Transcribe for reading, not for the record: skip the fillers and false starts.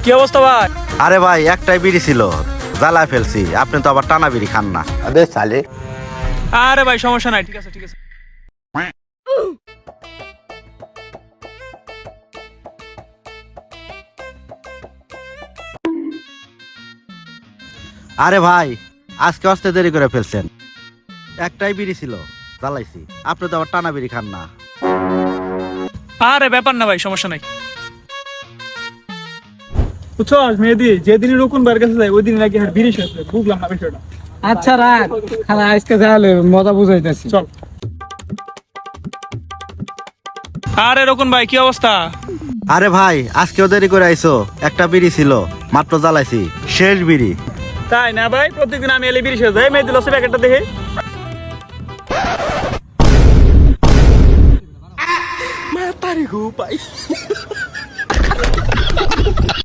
কি অবস্থা ভাই? আরে ভাই একটাই বিড়ি ছিল, জ্বালায় ফেলছি। আপনি তো আবার টানা বিড়ি খান না। আরে ভাই সমস্যা নাই, ঠিক আছে ঠিক আছে। আরে ভাই আজকে আসতে দেরি করে ফেলছেন। একটাই বিড়ি ছিল, জ্বালাইছি। আপনি তো আবার টানা বিড়ি খান না। আরে ব্যাপার না ভাই, সমস্যা নাই। বুঝছো মেহেদি, যেদিন রকুন ভাইয়ের কাছে যাই ওই দিন নাকি বিড়ি শেষ হয়। বুঝলাম না বিষয়টা। আচ্ছা রাখ, খালা আজকে যাহলে মজা বুঝাইতেছি। চল। আরে রকুন ভাই কি অবস্থা? আরে ভাই আজকেও দেরি করে আইছো। একটা বিড়ি ছিল, মাত্র জ্বালাইছি, শেষ বিড়ি। তাই না ভাই? প্রত্যেকদিন আমি এলে বিড়ি শেষ হয়। মেহেদি লসে প্যাকেটটা দেখে। মাতারি গো ভাই।